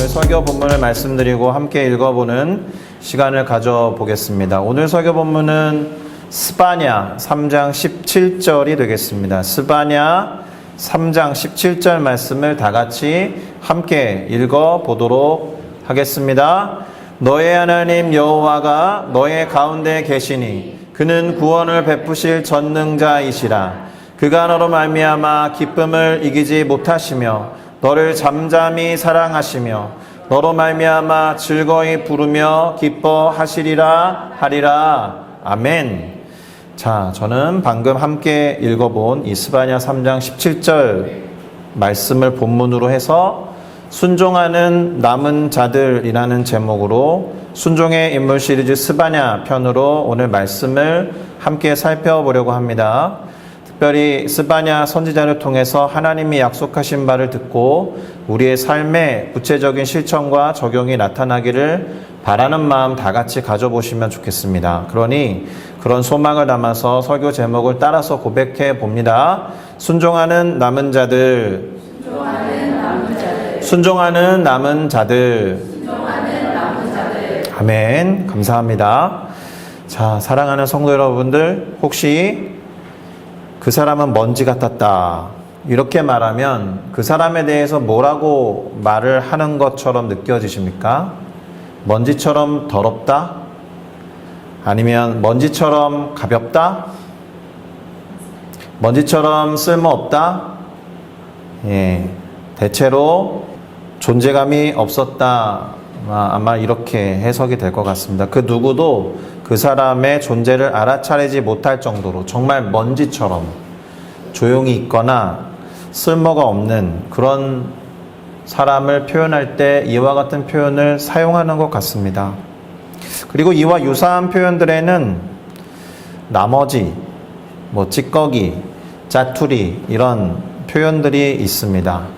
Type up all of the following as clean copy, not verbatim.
오늘 설교 본문을 말씀드리고 함께 읽어보는 시간을 가져보겠습니다. 오늘 설교 본문은 스바냐 3장 17절이 되겠습니다. 스바냐 3장 17절 말씀을 다 같이 함께 읽어보도록 하겠습니다. 너의 하나님 여호와가 너의 가운데 계시니 그는 구원을 베푸실 전능자이시라. 그가 너로 말미암아 기쁨을 이기지 못하시며 너를 잠잠히 사랑하시며 너로 말미암아 즐거이 부르며 기뻐하시리라 하리라. 아멘. 자, 저는 방금 함께 읽어본 이 스바냐 3장 17절 말씀을 본문으로 해서 순종하는 남은 자들이라는 제목으로 순종의 인물 시리즈 스바냐 편으로 오늘 말씀을 함께 살펴보려고 합니다. 특별히 스바냐 선지자를 통해서 하나님이 약속하신 바를 듣고 우리의 삶에 구체적인 실천과 적용이 나타나기를 바라는 마음 다 같이 가져보시면 좋겠습니다. 그러니 그런 소망을 담아서 설교 제목을 따라서 고백해 봅니다. 순종하는 남은 자들. 순종하는 남은 자들. 아멘. 감사합니다. 자, 사랑하는 성도 여러분들, 혹시 그 사람은 먼지 같았다 이렇게 말하면 그 사람에 대해서 뭐라고 말을 하는 것처럼 느껴지십니까? 먼지처럼 더럽다? 아니면 먼지처럼 가볍다? 먼지처럼 쓸모없다? 예, 대체로 존재감이 없었다. 아마 이렇게 해석이 될 것 같습니다. 그 누구도 그 사람의 존재를 알아차리지 못할 정도로 정말 먼지처럼 조용히 있거나 쓸모가 없는 그런 사람을 표현할 때 이와 같은 표현을 사용하는 것 같습니다. 그리고 이와 유사한 표현들에는 나머지, 찌꺼기, 짜투리 이런 표현들이 있습니다.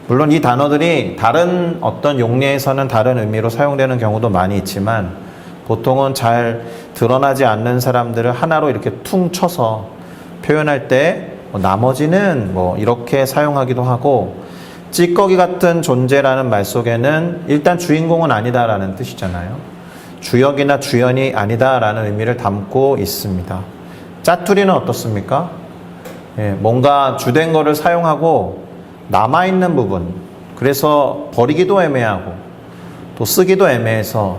물론 이 단어들이 다른 어떤 용례에서는 다른 의미로 사용되는 경우도 많이 있지만 보통은 잘 드러나지 않는 사람들을 하나로 이렇게 퉁 쳐서 표현할 때 나머지는 이렇게 사용하기도 하고, 찌꺼기 같은 존재라는 말 속에는 일단 주인공은 아니다라는 뜻이잖아요. 주역이나 주연이 아니다라는 의미를 담고 있습니다. 짜투리는 어떻습니까? 뭔가 주된 거를 사용하고 남아있는 부분, 그래서 버리기도 애매하고 또 쓰기도 애매해서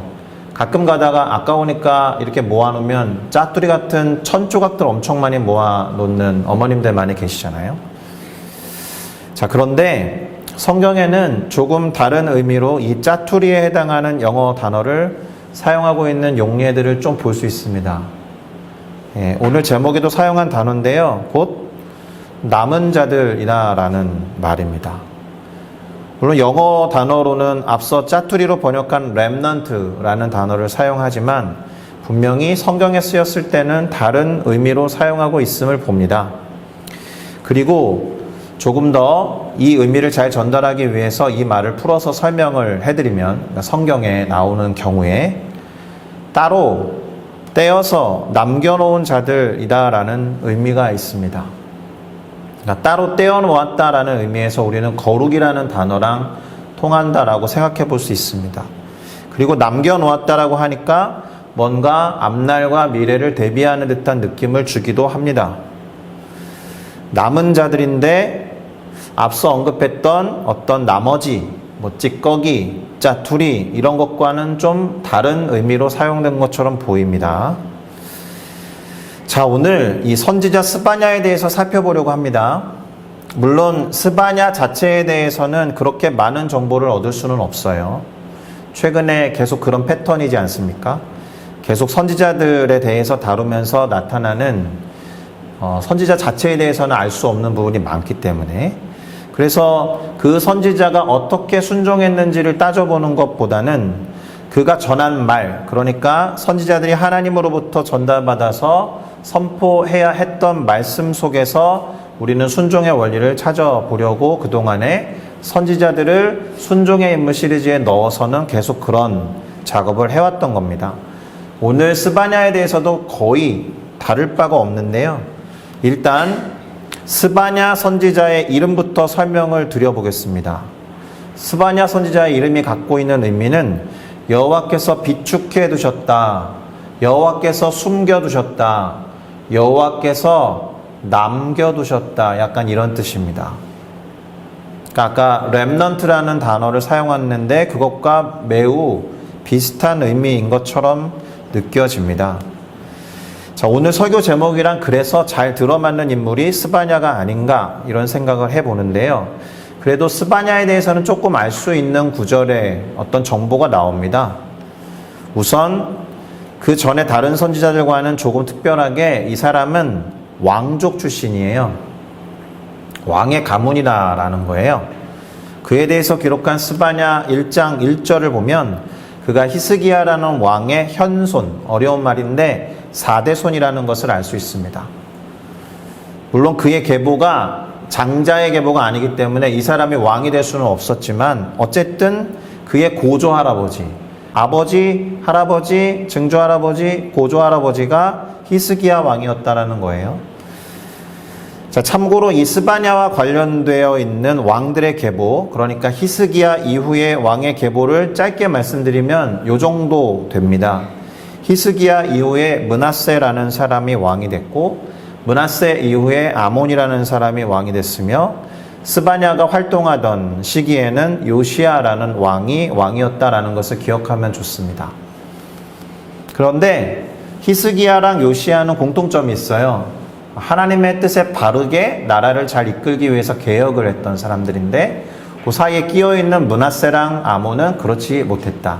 가끔 가다가 아까우니까 이렇게 모아놓으면 짜투리 같은 천조각들 엄청 많이 모아놓는 어머님들 많이 계시잖아요. 자, 그런데 성경에는 조금 다른 의미로 이 짜투리에 해당하는 영어 단어를 사용하고 있는 용례들을 좀 볼 수 있습니다. 오늘 제목에도 사용한 단어인데요, 곧 남은 자들이라는 말입니다. 물론 영어 단어로는 앞서 짜투리로 번역한 렘넌트라는 단어를 사용하지만 분명히 성경에 쓰였을 때는 다른 의미로 사용하고 있음을 봅니다. 그리고 조금 더 이 의미를 잘 전달하기 위해서 이 말을 풀어서 설명을 해드리면, 성경에 나오는 경우에 따로 떼어서 남겨놓은 자들이다라는 의미가 있습니다. 그러니까 따로 떼어놓았다라는 의미에서 우리는 거룩이라는 단어랑 통한다라고 생각해 볼 수 있습니다. 그리고 남겨놓았다라고 하니까 뭔가 앞날과 미래를 대비하는 듯한 느낌을 주기도 합니다. 남은 자들인데 앞서 언급했던 어떤 나머지, 찌꺼기, 짜투리 이런 것과는 좀 다른 의미로 사용된 것처럼 보입니다. 자, 오늘 이 선지자 스바냐에 대해서 살펴보려고 합니다. 물론 스바냐 자체에 대해서는 그렇게 많은 정보를 얻을 수는 없어요. 최근에 계속 그런 패턴이지 않습니까? 계속 선지자들에 대해서 다루면서 나타나는 선지자 자체에 대해서는 알 수 없는 부분이 많기 때문에, 그래서 그 선지자가 어떻게 순종했는지를 따져보는 것보다는 그가 전한 말, 그러니까 선지자들이 하나님으로부터 전달받아서 선포해야 했던 말씀 속에서 우리는 순종의 원리를 찾아보려고 그동안에 선지자들을 순종의 인물 시리즈에 넣어서는 계속 그런 작업을 해왔던 겁니다. 오늘 스바냐에 대해서도 거의 다를 바가 없는데요. 일단 스바냐 선지자의 이름부터 설명을 드려보겠습니다. 스바냐 선지자의 이름이 갖고 있는 의미는 여호와께서 비축해 두셨다, 여호와께서 숨겨 두셨다, 여호와께서 남겨 두셨다, 약간 이런 뜻입니다. 그러니까 아까 렘넌트라는 단어를 사용했는데 그것과 매우 비슷한 의미인 것처럼 느껴집니다. 자, 오늘 설교 제목이랑 그래서 잘 들어맞는 인물이 스바냐가 아닌가 이런 생각을 해보는데요. 그래도 스바냐에 대해서는 조금 알 수 있는 구절에 어떤 정보가 나옵니다. 우선 그 전에 다른 선지자들과는 조금 특별하게 이 사람은 왕족 출신이에요. 왕의 가문이다라는 거예요. 그에 대해서 기록한 스바냐 1장 1절을 보면 그가 히스기야라는 왕의 현손, 어려운 말인데 4대 손이라는 것을 알 수 있습니다. 물론 그의 계보가 장자의 계보가 아니기 때문에 이 사람이 왕이 될 수는 없었지만 어쨌든 그의 고조 할아버지, 아버지, 할아버지, 증조 할아버지, 고조 할아버지가 히스기야 왕이었다라는 거예요. 자, 참고로 이 스바냐와 관련되어 있는 왕들의 계보, 그러니까 히스기야 이후의 왕의 계보를 짧게 말씀드리면 요 정도 됩니다. 히스기야 이후에 므낫세라는 사람이 왕이 됐고, 므낫세 이후에 아몬이라는 사람이 왕이 됐으며, 스바냐가 활동하던 시기에는 요시야라는 왕이었다라는 것을 기억하면 좋습니다. 그런데 히스기야랑 요시야는 공통점이 있어요. 하나님의 뜻에 바르게 나라를 잘 이끌기 위해서 개혁을 했던 사람들인데 그 사이에 끼어있는 므낫세랑 아몬은 그렇지 못했다.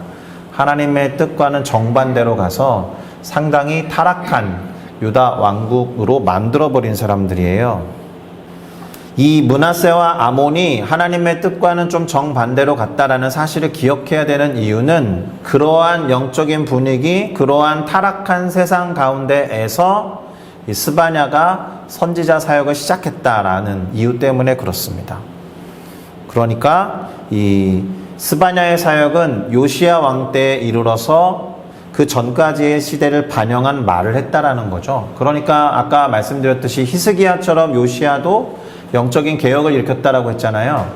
하나님의 뜻과는 정반대로 가서 상당히 타락한 유다 왕국으로 만들어버린 사람들이에요. 이 므낫세와 아몬이 하나님의 뜻과는 좀 정반대로 갔다라는 사실을 기억해야 되는 이유는 그러한 영적인 분위기, 그러한 타락한 세상 가운데에서 이 스바냐가 선지자 사역을 시작했다라는 이유 때문에 그렇습니다. 그러니까 이 스바냐의 사역은 요시야 왕 때에 이르러서 그 전까지의 시대를 반영한 말을 했다라는 거죠. 그러니까 아까 말씀드렸듯이 히스기야처럼 요시야도 영적인 개혁을 일으켰다라고 했잖아요.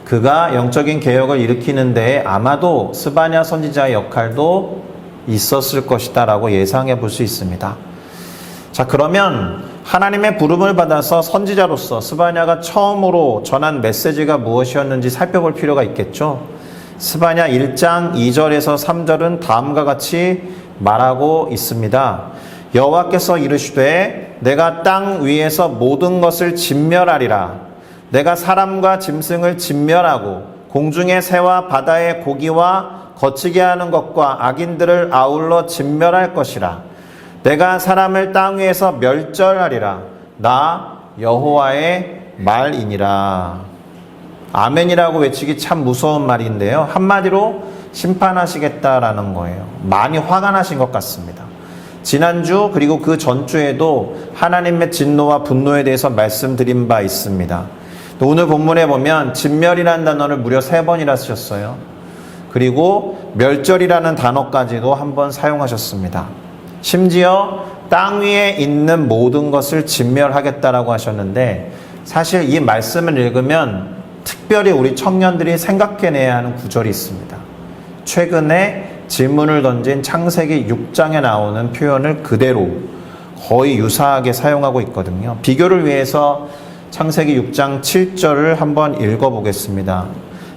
그가 영적인 개혁을 일으키는 데에 아마도 스바냐 선지자의 역할도 있었을 것이다라고 예상해 볼 수 있습니다. 자, 그러면 하나님의 부름을 받아서 선지자로서 스바냐가 처음으로 전한 메시지가 무엇이었는지 살펴볼 필요가 있겠죠. 스바냐 1장 2절에서 3절은 다음과 같이 말하고 있습니다. 여호와께서 이르시되 내가 땅 위에서 모든 것을 진멸하리라. 내가 사람과 짐승을 진멸하고 공중의 새와 바다의 고기와 거치게 하는 것과 악인들을 아울러 진멸할 것이라. 내가 사람을 땅 위에서 멸절하리라. 나 여호와의 말이니라. 아멘이라고 외치기 참 무서운 말인데요. 한마디로 심판하시겠다라는 거예요. 많이 화가 나신 것 같습니다. 지난주 그리고 그 전주에도 하나님의 진노와 분노에 대해서 말씀드린 바 있습니다. 또 오늘 본문에 보면 진멸이라는 단어를 무려 3번이나 쓰셨어요. 그리고 멸절이라는 단어까지도 한번 사용하셨습니다. 심지어 땅 위에 있는 모든 것을 진멸하겠다라고 하셨는데 사실 이 말씀을 읽으면 특별히 우리 청년들이 생각해내야 하는 구절이 있습니다. 최근에 질문을 던진 창세기 6장에 나오는 표현을 그대로 거의 유사하게 사용하고 있거든요. 비교를 위해서 창세기 6장 7절을 한번 읽어보겠습니다.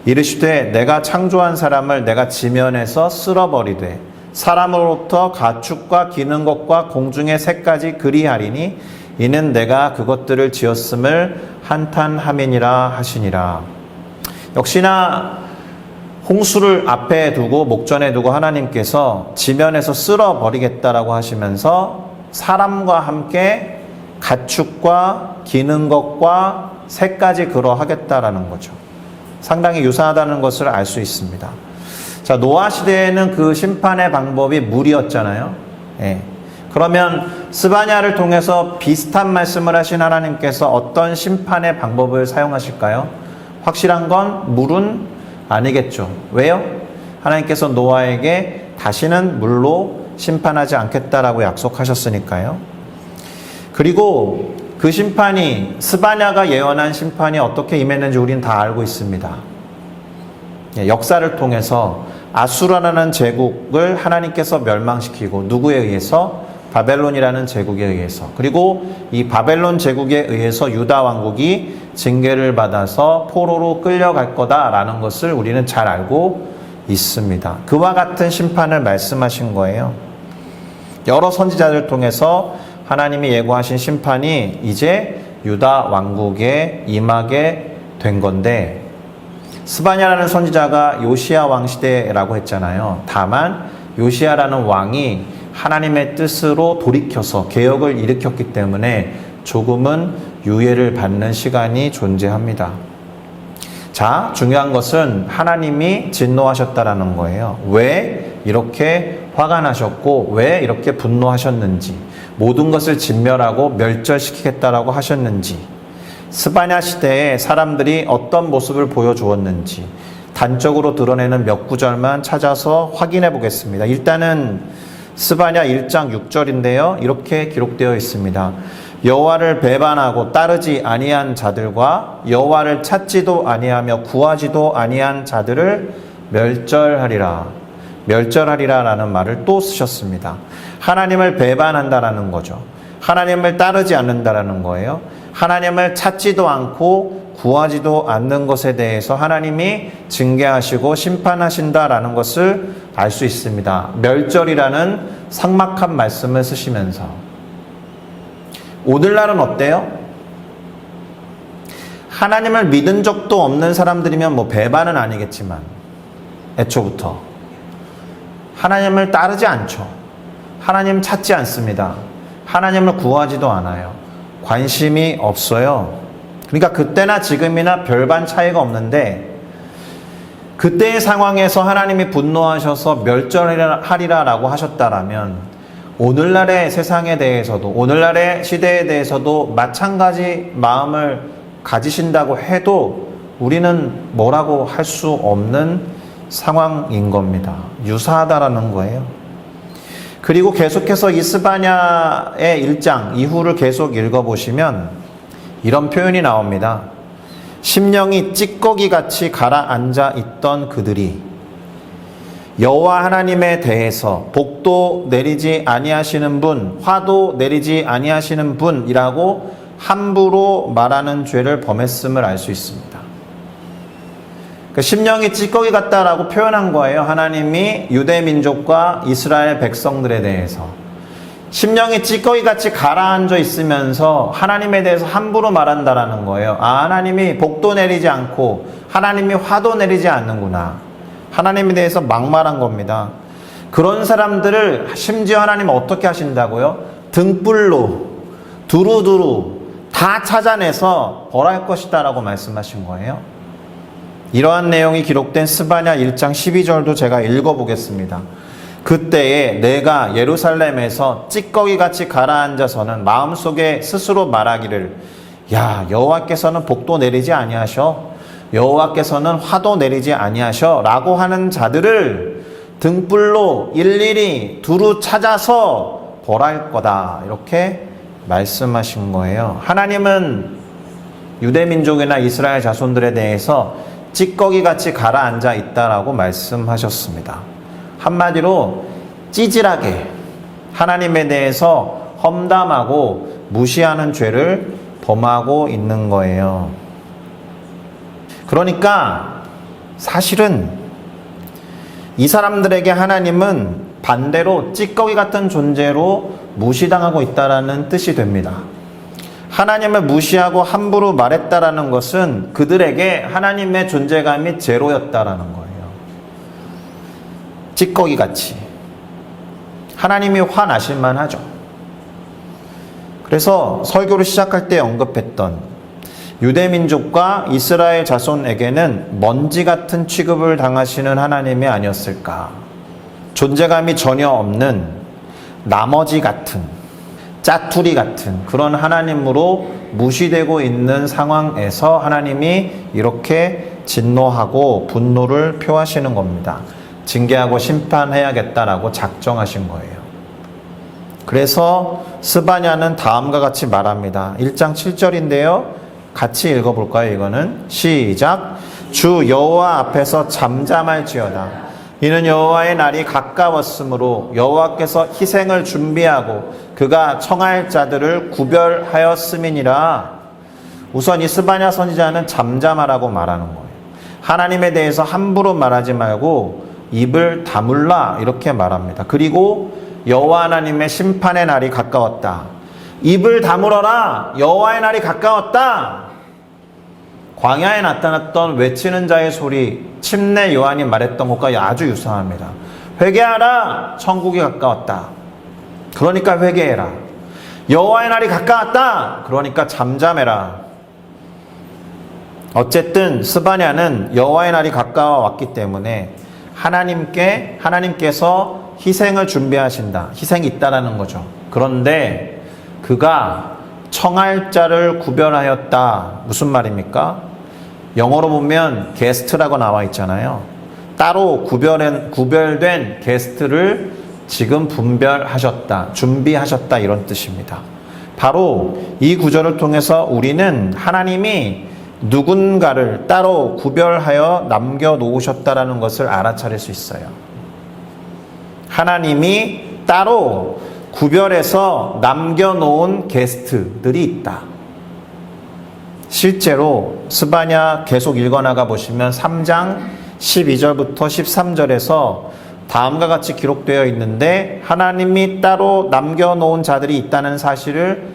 이르시되 내가 창조한 사람을 내가 지면에서 쓸어버리되 사람으로부터 가축과 기는 것과 공중의 새까지 그리하리니 이는 내가 그것들을 지었음을 한탄함이니라 하시니라. 역시나 홍수를 앞에 두고 목전에 두고 하나님께서 지면에서 쓸어버리겠다라고 하시면서 사람과 함께 가축과 기는 것과 새까지 그러하겠다라는 거죠. 상당히 유사하다는 것을 알 수 있습니다. 자, 노아 시대에는 그 심판의 방법이 물이었잖아요. 예. 그러면 스바냐를 통해서 비슷한 말씀을 하신 하나님께서 어떤 심판의 방법을 사용하실까요? 확실한 건 물은 아니겠죠. 왜요? 하나님께서 노아에게 다시는 물로 심판하지 않겠다라고 약속하셨으니까요. 그리고 그 심판이 스바냐가 예언한 심판이 어떻게 임했는지 우리는 다 알고 있습니다. 역사를 통해서 아수라라는 제국을 하나님께서 멸망시키고 누구에 의해서? 바벨론이라는 제국에 의해서. 그리고 이 바벨론 제국에 의해서 유다 왕국이 징계를 받아서 포로로 끌려갈 거다라는 것을 우리는 잘 알고 있습니다. 그와 같은 심판을 말씀하신 거예요. 여러 선지자들을 통해서 하나님이 예고하신 심판이 이제 유다 왕국에 임하게 된 건데, 스바냐라는 선지자가 요시야 왕 시대라고 했잖아요. 다만 요시야라는 왕이 하나님의 뜻으로 돌이켜서 개혁을 일으켰기 때문에 조금은 유예를 받는 시간이 존재합니다. 자, 중요한 것은 하나님이 진노하셨다라는 거예요. 왜 이렇게 화가 나셨고 왜 이렇게 분노하셨는지, 모든 것을 진멸하고 멸절시키겠다라고 하셨는지, 스바냐 시대에 사람들이 어떤 모습을 보여주었는지 단적으로 드러내는 몇 구절만 찾아서 확인해 보겠습니다. 일단은 스바냐 1장 6절인데요. 이렇게 기록되어 있습니다. 여호와를 배반하고 따르지 아니한 자들과 여호와를 찾지도 아니하며 구하지도 아니한 자들을 멸절하리라. 멸절하리라라는 말을 또 쓰셨습니다. 하나님을 배반한다라는 거죠. 하나님을 따르지 않는다라는 거예요. 하나님을 찾지도 않고 구하지도 않는 것에 대해서 하나님이 징계하시고 심판하신다라는 것을 알 수 있습니다. 멸절이라는 삭막한 말씀을 쓰시면서 오늘날은 어때요? 하나님을 믿은 적도 없는 사람들이면 뭐 배반은 아니겠지만 애초부터 하나님을 따르지 않죠. 하나님 찾지 않습니다. 하나님을 구하지도 않아요. 관심이 없어요. 그러니까 그때나 지금이나 별반 차이가 없는데, 그때의 상황에서 하나님이 분노하셔서 멸절하리라라고 하셨다라면 오늘날의 세상에 대해서도, 오늘날의 시대에 대해서도 마찬가지 마음을 가지신다고 해도 우리는 뭐라고 할 수 없는 상황인 겁니다. 유사하다라는 거예요. 그리고 계속해서 이스바냐의 1장 이후를 계속 읽어보시면 이런 표현이 나옵니다. 심령이 찌꺼기같이 가라앉아 있던 그들이 여호와 하나님에 대해서 복도 내리지 아니하시는 분, 화도 내리지 아니하시는 분이라고 함부로 말하는 죄를 범했음을 알 수 있습니다. 그러니까 심령이 찌꺼기 같다라고 표현한 거예요. 하나님이 유대 민족과 이스라엘 백성들에 대해서 심령이 찌꺼기같이 가라앉아 있으면서 하나님에 대해서 함부로 말한다라는 거예요. 아, 하나님이 복도 내리지 않고 하나님이 화도 내리지 않는구나. 하나님에 대해서 막말한 겁니다. 그런 사람들을 심지어 하나님은 어떻게 하신다고요? 등불로 두루두루 다 찾아내서 벌할 것이다 라고 말씀하신 거예요. 이러한 내용이 기록된 스바냐 1장 12절도 제가 읽어보겠습니다. 그때에 내가 예루살렘에서 찌꺼기같이 가라앉아서는 마음속에 스스로 말하기를, 야, 여호와께서는 복도 내리지 아니하셔, 여호와께서는 화도 내리지 아니하셔 라고 하는 자들을 등불로 일일이 두루 찾아서 벌할 거다, 이렇게 말씀하신 거예요. 하나님은 유대민족이나 이스라엘 자손들에 대해서 찌꺼기같이 가라앉아 있다라고 말씀하셨습니다. 한마디로 찌질하게 하나님에 대해서 험담하고 무시하는 죄를 범하고 있는 거예요. 그러니까 사실은 이 사람들에게 하나님은 반대로 찌꺼기 같은 존재로 무시당하고 있다라는 뜻이 됩니다. 하나님을 무시하고 함부로 말했다라는 것은 그들에게 하나님의 존재감이 제로였다라는 거예요. 찌꺼기같이. 하나님이 화나실만 하죠. 그래서 설교를 시작할 때 언급했던 유대민족과 이스라엘 자손에게는 먼지 같은 취급을 당하시는 하나님이 아니었을까. 존재감이 전혀 없는 나머지 같은, 짜투리 같은 그런 하나님으로 무시되고 있는 상황에서 하나님이 이렇게 진노하고 분노를 표하시는 겁니다. 징계하고 심판해야겠다라고 작정하신 거예요. 그래서 스바냐는 다음과 같이 말합니다. 1장 7절인데요. 같이 읽어볼까요? 이거는 시작. 주 여호와 앞에서 잠잠할지어다. 이는 여호와의 날이 가까웠으므로 여호와께서 희생을 준비하고 그가 청할 자들을 구별하였음이니라. 우선 이 스바냐 선지자는 잠잠하라고 말하는 거예요. 하나님에 대해서 함부로 말하지 말고 입을 다물라 이렇게 말합니다. 그리고 여호와 하나님의 심판의 날이 가까웠다. 입을 다물어라. 여호와의 날이 가까웠다. 광야에 나타났던 외치는 자의 소리, 침례 요한이 말했던 것과 아주 유사합니다. 회개하라. 천국이 가까웠다. 그러니까 회개해라. 여호와의 날이 가까웠다. 그러니까 잠잠해라. 어쨌든 스바냐는 여호와의 날이 가까워 왔기 때문에 하나님께서 희생을 준비하신다. 희생이 있다라는 거죠. 그런데 그가 청할 자를 구별하였다. 무슨 말입니까? 영어로 보면 게스트라고 나와 있잖아요. 따로 구별된 게스트를 지금 분별하셨다. 준비하셨다. 이런 뜻입니다. 바로 이 구절을 통해서 우리는 하나님이 누군가를 따로 구별하여 남겨놓으셨다라는 것을 알아차릴 수 있어요. 하나님이 따로 구별해서 남겨놓은 게스트들이 있다. 실제로 스바냐 계속 읽어나가 보시면 3장 12절부터 13절에서 다음과 같이 기록되어 있는데 하나님이 따로 남겨놓은 자들이 있다는 사실을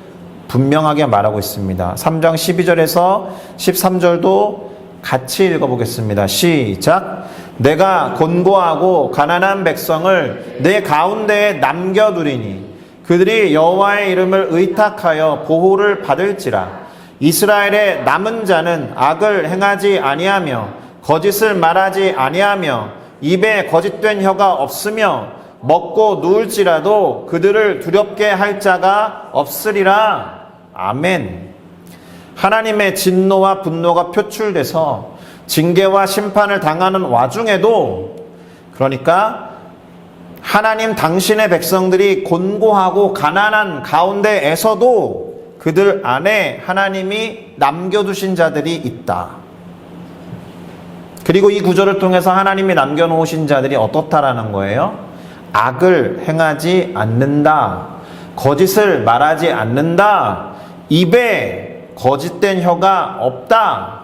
분명하게 말하고 있습니다. 3장 12절에서 13절도 같이 읽어보겠습니다. 시작. 내가 곤고하고 가난한 백성을 내 가운데에 남겨두리니 그들이 여호와의 이름을 의탁하여 보호를 받을지라. 이스라엘의 남은 자는 악을 행하지 아니하며 거짓을 말하지 아니하며 입에 거짓된 혀가 없으며 먹고 누울지라도 그들을 두렵게 할 자가 없으리라. 아멘. 하나님의 진노와 분노가 표출돼서 징계와 심판을 당하는 와중에도, 그러니까 하나님 당신의 백성들이 곤고하고 가난한 가운데에서도 그들 안에 하나님이 남겨두신 자들이 있다. 그리고 이 구절을 통해서 하나님이 남겨놓으신 자들이 어떻다라는 거예요? 악을 행하지 않는다. 거짓을 말하지 않는다. 입에 거짓된 혀가 없다.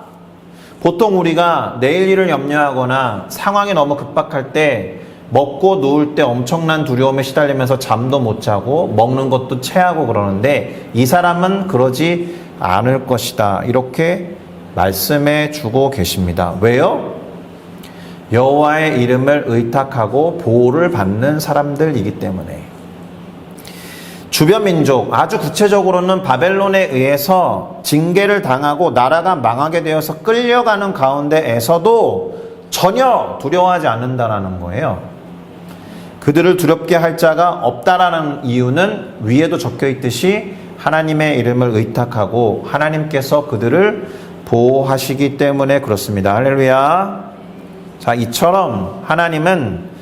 보통 우리가 내일 일을 염려하거나 상황이 너무 급박할 때 먹고 누울 때 엄청난 두려움에 시달리면서 잠도 못 자고 먹는 것도 체하고 그러는데 이 사람은 그러지 않을 것이다. 이렇게 말씀해 주고 계십니다. 왜요? 여호와의 이름을 의탁하고 보호를 받는 사람들이기 때문에. 주변 민족, 아주 구체적으로는 바벨론에 의해서 징계를 당하고 나라가 망하게 되어서 끌려가는 가운데에서도 전혀 두려워하지 않는다라는 거예요. 그들을 두렵게 할 자가 없다라는 이유는 위에도 적혀 있듯이 하나님의 이름을 의탁하고 하나님께서 그들을 보호하시기 때문에 그렇습니다. 할렐루야. 자, 이처럼 하나님은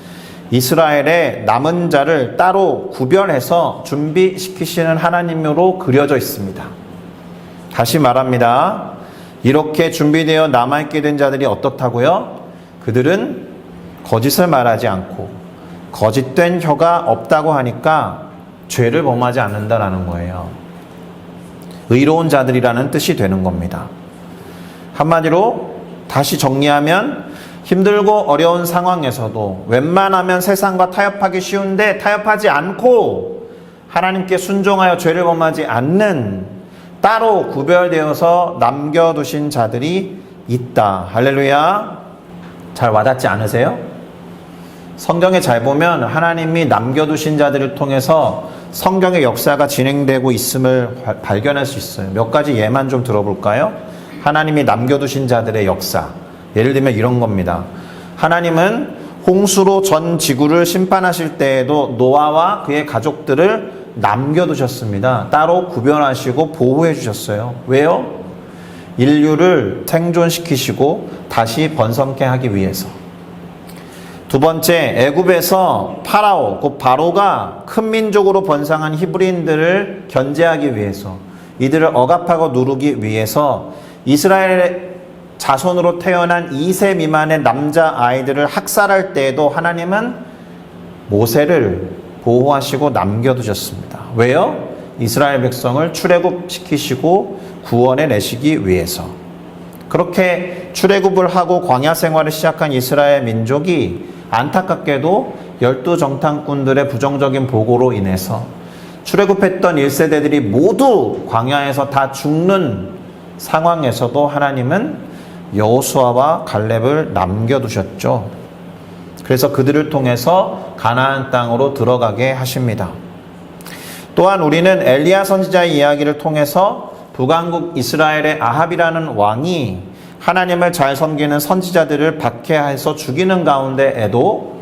이스라엘의 남은 자를 따로 구별해서 준비시키시는 하나님으로 그려져 있습니다. 다시 말합니다. 이렇게 준비되어 남아있게 된 자들이 어떻다고요? 그들은 거짓을 말하지 않고 거짓된 혀가 없다고 하니까 죄를 범하지 않는다라는 거예요. 의로운 자들이라는 뜻이 되는 겁니다. 한마디로 다시 정리하면 힘들고 어려운 상황에서도 웬만하면 세상과 타협하기 쉬운데 타협하지 않고 하나님께 순종하여 죄를 범하지 않는 따로 구별되어서 남겨두신 자들이 있다. 할렐루야. 잘 와닿지 않으세요? 성경에 잘 보면 하나님이 남겨두신 자들을 통해서 성경의 역사가 진행되고 있음을 발견할 수 있어요. 몇 가지 예만 좀 들어볼까요? 하나님이 남겨두신 자들의 역사. 예를 들면 이런 겁니다. 하나님은 홍수로 전 지구를 심판하실 때에도 노아와 그의 가족들을 남겨두셨습니다. 따로 구별하시고 보호해 주셨어요. 왜요? 인류를 생존시키시고 다시 번성케 하기 위해서. 두 번째, 애굽에서 파라오, 곧 바로가 큰 민족으로 번성한 히브리인들을 견제하기 위해서, 이들을 억압하고 누르기 위해서 이스라엘의 자손으로 태어난 2세 미만의 남자 아이들을 학살할 때에도 하나님은 모세를 보호하시고 남겨두셨습니다. 왜요? 이스라엘 백성을 출애굽시키시고 구원해 내시기 위해서. 그렇게 출애굽을 하고 광야 생활을 시작한 이스라엘 민족이 안타깝게도 12정탐꾼들의 부정적인 보고로 인해서 출애굽했던 1세대들이 모두 광야에서 다 죽는 상황에서도 하나님은 여호수아와 갈렙을 남겨두셨죠. 그래서 그들을 통해서 가나안 땅으로 들어가게 하십니다. 또한 우리는 엘리야 선지자의 이야기를 통해서 북왕국 이스라엘의 아합이라는 왕이 하나님을 잘 섬기는 선지자들을 박해해서 죽이는 가운데에도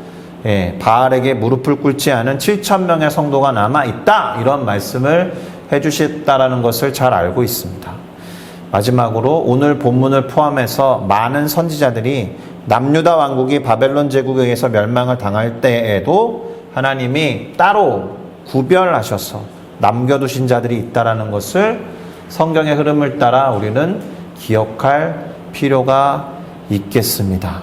바알에게 무릎을 꿇지 않은 7,000명의 성도가 남아있다, 이런 말씀을 해주셨다라는 것을 잘 알고 있습니다. 마지막으로 오늘 본문을 포함해서 많은 선지자들이 남유다 왕국이 바벨론 제국에 의해서 멸망을 당할 때에도 하나님이 따로 구별하셔서 남겨두신 자들이 있다라는 것을 성경의 흐름을 따라 우리는 기억할 필요가 있겠습니다.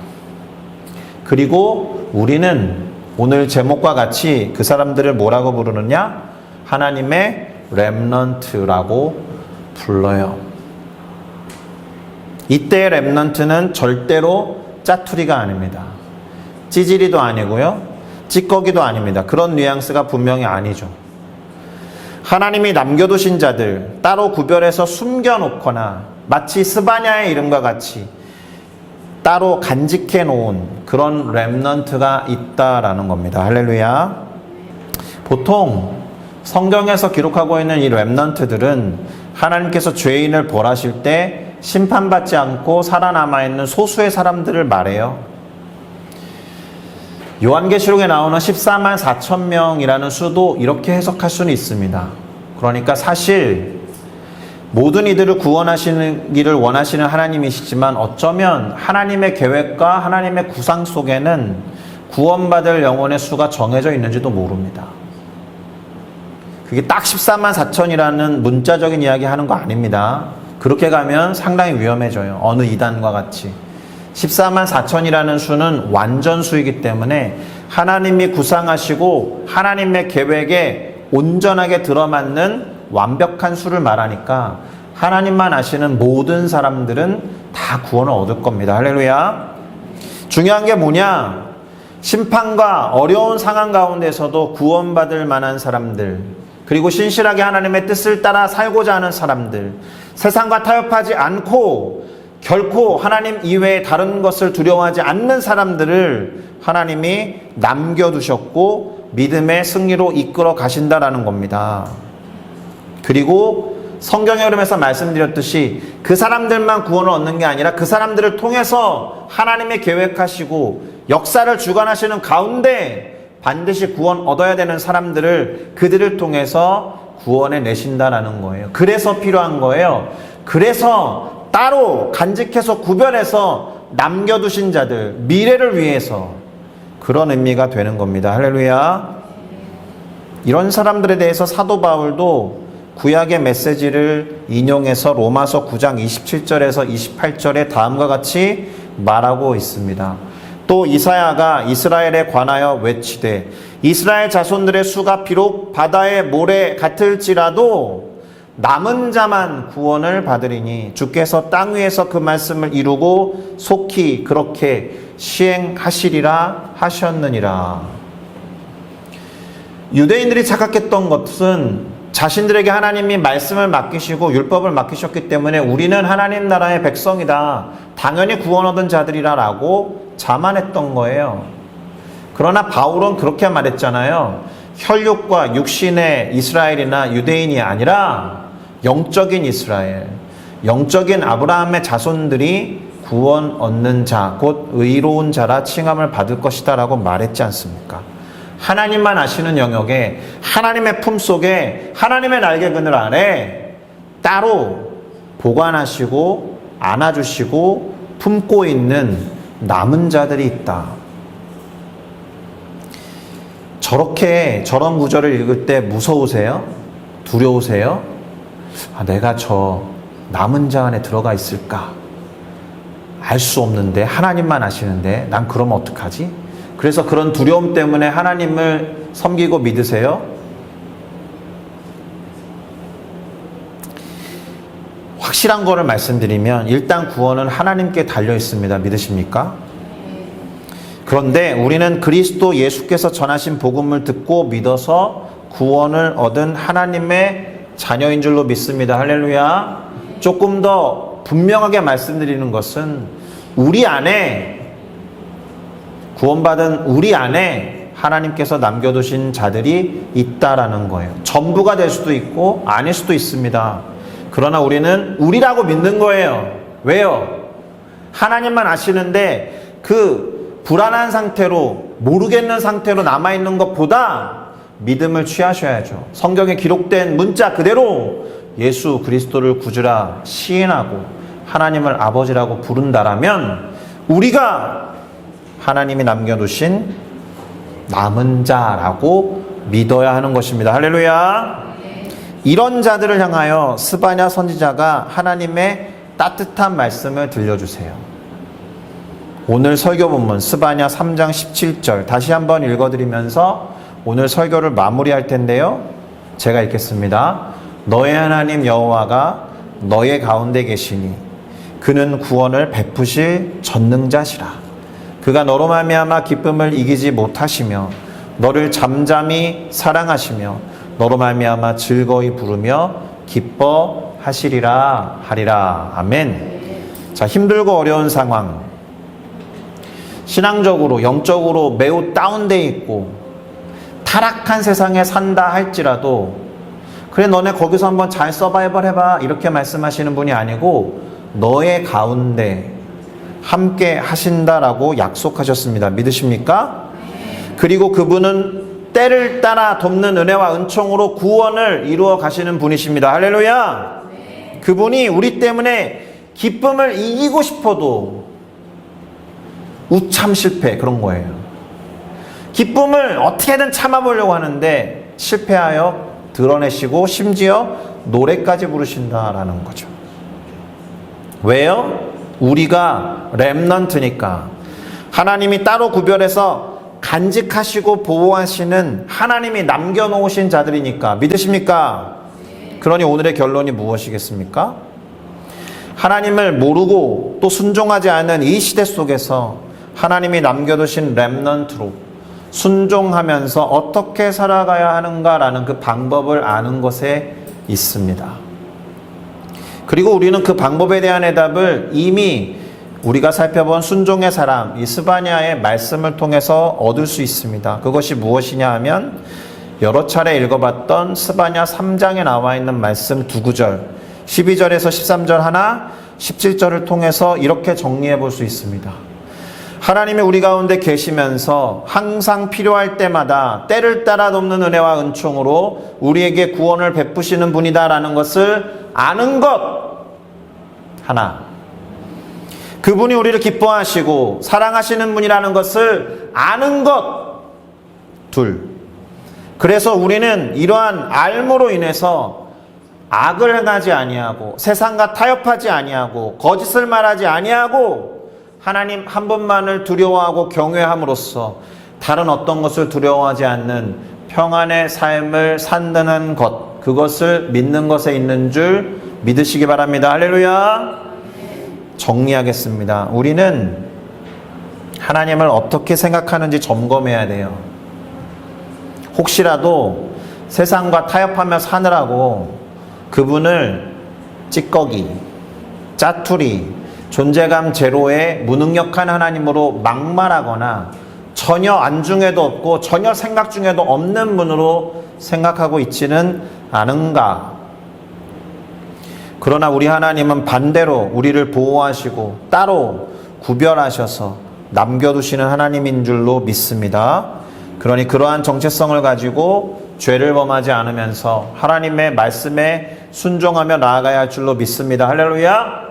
그리고 우리는 오늘 제목과 같이 그 사람들을 뭐라고 부르느냐? 하나님의 렘넌트라고 불러요. 이때의 렘넌트는 절대로 짜투리가 아닙니다. 찌질이도 아니고요, 찌꺼기도 아닙니다. 그런 뉘앙스가 분명히 아니죠. 하나님이 남겨두신 자들, 따로 구별해서 숨겨놓거나 마치 스바냐의 이름과 같이 따로 간직해 놓은 그런 렘넌트가 있다라는 겁니다. 할렐루야. 보통 성경에서 기록하고 있는 이 렘넌트들은 하나님께서 죄인을 벌하실 때 심판받지 않고 살아남아있는 소수의 사람들을 말해요. 요한계시록에 나오는 14만 4천 명이라는 수도 이렇게 해석할 수는 있습니다. 그러니까 사실 모든 이들을 구원하시기를 원하시는 하나님이시지만 어쩌면 하나님의 계획과 하나님의 구상 속에는 구원받을 영혼의 수가 정해져 있는지도 모릅니다. 그게 딱 14만 4천이라는 문자적인 이야기 하는 거 아닙니다. 그렇게 가면 상당히 위험해져요. 어느 이단과 같이. 14만 4천이라는 수는 완전수이기 때문에 하나님이 구상하시고 하나님의 계획에 온전하게 들어맞는 완벽한 수를 말하니까 하나님만 아시는 모든 사람들은 다 구원을 얻을 겁니다. 할렐루야. 중요한 게 뭐냐? 심판과 어려운 상황 가운데서도 구원받을 만한 사람들, 그리고 신실하게 하나님의 뜻을 따라 살고자 하는 사람들, 세상과 타협하지 않고 결코 하나님 이외에 다른 것을 두려워하지 않는 사람들을 하나님이 남겨두셨고 믿음의 승리로 이끌어 가신다라는 겁니다. 그리고 성경의 흐름에서 말씀드렸듯이 그 사람들만 구원을 얻는 게 아니라 그 사람들을 통해서 하나님이 계획하시고 역사를 주관하시는 가운데 반드시 구원 얻어야 되는 사람들을 그들을 통해서 구원해 내신다라는 거예요. 그래서 필요한 거예요. 그래서 따로 간직해서 구별해서 남겨두신 자들, 미래를 위해서, 그런 의미가 되는 겁니다. 할렐루야. 이런 사람들에 대해서 사도 바울도 구약의 메시지를 인용해서 로마서 9장 27절에서 28절에 다음과 같이 말하고 있습니다. 또 이사야가 이스라엘에 관하여 외치되 이스라엘 자손들의 수가 비록 바다의 모래 같을지라도 남은 자만 구원을 받으리니 주께서 땅 위에서 그 말씀을 이루고 속히 그렇게 시행하시리라 하셨느니라. 유대인들이 착각했던 것은 자신들에게 하나님이 말씀을 맡기시고 율법을 맡기셨기 때문에 우리는 하나님 나라의 백성이다, 당연히 구원 얻은 자들이라 라고 자만했던 거예요. 그러나 바울은 그렇게 말했잖아요. 혈육과 육신의 이스라엘이나 유대인이 아니라 영적인 이스라엘, 영적인 아브라함의 자손들이 구원 얻는 자, 곧 의로운 자라 칭함을 받을 것이다 라고 말했지 않습니까? 하나님만 아시는 영역에, 하나님의 품속에, 하나님의 날개 그늘 아래 따로 보관하시고 안아주시고 품고 있는 남은 자들이 있다. 저런 구절을 읽을 때 무서우세요? 두려우세요? 내가 저 남은 자 안에 들어가 있을까? 알 수 없는데 하나님만 아시는데 난 그러면 어떡하지? 그래서 그런 두려움 때문에 하나님을 섬기고 믿으세요? 확실한 거를 말씀드리면 일단 구원은 하나님께 달려 있습니다. 믿으십니까? 그런데 우리는 그리스도 예수께서 전하신 복음을 듣고 믿어서 구원을 얻은 하나님의 자녀인 줄로 믿습니다. 할렐루야. 조금 더 분명하게 말씀드리는 것은 우리 안에 구원받은 우리 안에 하나님께서 남겨두신 자들이 있다라는 거예요. 전부가 될 수도 있고 아닐 수도 있습니다. 그러나 우리는 우리라고 믿는 거예요. 왜요? 하나님만 아시는데 그 불안한 상태로 모르겠는 상태로 남아있는 것보다 믿음을 취하셔야죠. 성경에 기록된 문자 그대로 예수 그리스도를 구주라 시인하고 하나님을 아버지라고 부른다라면 우리가 하나님이 남겨두신 남은 자라고 믿어야 하는 것입니다. 할렐루야. 이런 자들을 향하여 스바냐 선지자가 하나님의 따뜻한 말씀을 들려주세요. 오늘 설교 본문 스바냐 3장 17절 다시 한번 읽어드리면서 오늘 설교를 마무리할 텐데요. 제가 읽겠습니다. 너의 하나님 여호와가 너의 가운데 계시니 그는 구원을 베푸실 전능자시라. 그가 너로 말미암아 기쁨을 이기지 못하시며 너를 잠잠히 사랑하시며 너로 말미암아 즐거이 부르며 기뻐하시리라 하리라. 아멘. 자, 힘들고 어려운 상황, 신앙적으로 영적으로 매우 다운돼 있고 타락한 세상에 산다 할지라도 그래 너네 거기서 한번 잘 서바이벌 해봐 이렇게 말씀하시는 분이 아니고 너의 가운데 함께 하신다라고 약속하셨습니다. 믿으십니까? 그리고 그분은 때를 따라 돕는 은혜와 은총으로 구원을 이루어 가시는 분이십니다. 할렐루야. 그분이 우리 때문에 기쁨을 이기고 싶어도 우참 실패 그런 거예요. 기쁨을 어떻게든 참아보려고 하는데 실패하여 드러내시고 심지어 노래까지 부르신다라는 거죠. 왜요? 우리가 렘넌트니까. 하나님이 따로 구별해서 간직하시고 보호하시는 하나님이 남겨놓으신 자들이니까. 믿으십니까? 그러니 오늘의 결론이 무엇이겠습니까? 하나님을 모르고 또 순종하지 않은 이 시대 속에서 하나님이 남겨두신 렘넌트로 순종하면서 어떻게 살아가야 하는가라는 그 방법을 아는 것에 있습니다. 그리고 우리는 그 방법에 대한 해답을 이미 우리가 살펴본 순종의 사람 이 스바냐의 말씀을 통해서 얻을 수 있습니다. 그것이 무엇이냐 하면 여러 차례 읽어봤던 스바냐 3장에 나와 있는 말씀 두 구절 12절에서 13절 하나 17절을 통해서 이렇게 정리해 볼 수 있습니다. 하나님이 우리 가운데 계시면서 항상 필요할 때마다 때를 따라 돕는 은혜와 은총으로 우리에게 구원을 베푸시는 분이다라는 것을 아는 것 하나, 그분이 우리를 기뻐하시고 사랑하시는 분이라는 것을 아는 것 둘, 그래서 우리는 이러한 알므로 인해서 악을 행하지 아니하고 세상과 타협하지 아니하고 거짓을 말하지 아니하고 하나님 한 분만을 두려워하고 경외함으로써 다른 어떤 것을 두려워하지 않는 평안의 삶을 산다는 것, 그것을 믿는 것에 있는 줄 믿으시기 바랍니다. 할렐루야. 정리하겠습니다. 우리는 하나님을 어떻게 생각하는지 점검해야 돼요. 혹시라도 세상과 타협하며 사느라고 그분을 찌꺼기, 짜투리, 존재감 제로의 무능력한 하나님으로 막말하거나 전혀 안중에도 없고 전혀 생각 중에도 없는 분으로 생각하고 있지는 않은가. 그러나 우리 하나님은 반대로 우리를 보호하시고 따로 구별하셔서 남겨두시는 하나님인 줄로 믿습니다. 그러니 그러한 정체성을 가지고 죄를 범하지 않으면서 하나님의 말씀에 순종하며 나아가야 할 줄로 믿습니다. 할렐루야.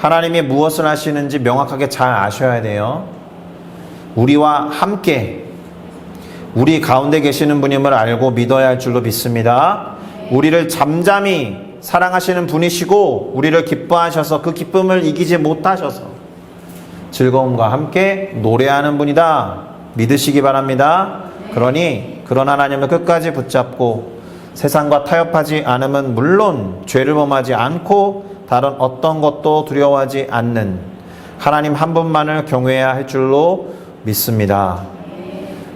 하나님이 무엇을 하시는지 명확하게 잘 아셔야 돼요. 우리와 함께 우리 가운데 계시는 분임을 알고 믿어야 할 줄로 믿습니다. 우리를 잠잠히 사랑하시는 분이시고 우리를 기뻐하셔서 그 기쁨을 이기지 못하셔서 즐거움과 함께 노래하는 분이다. 믿으시기 바랍니다. 그러니 그런 하나님을 끝까지 붙잡고 세상과 타협하지 않으면 물론 죄를 범하지 않고 다른 어떤 것도 두려워하지 않는 하나님 한 분만을 경외해야 할 줄로 믿습니다.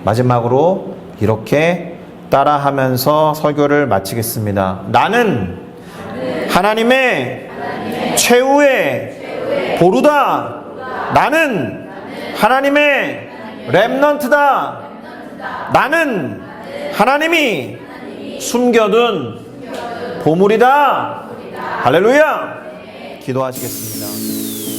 마지막으로 이렇게 따라하면서 설교를 마치겠습니다. 나는 하나님의 최후의 보루다. 나는 하나님의 렘넌트다. 나는 하나님이 숨겨둔 보물이다. 할렐루야. 기도하시겠습니다.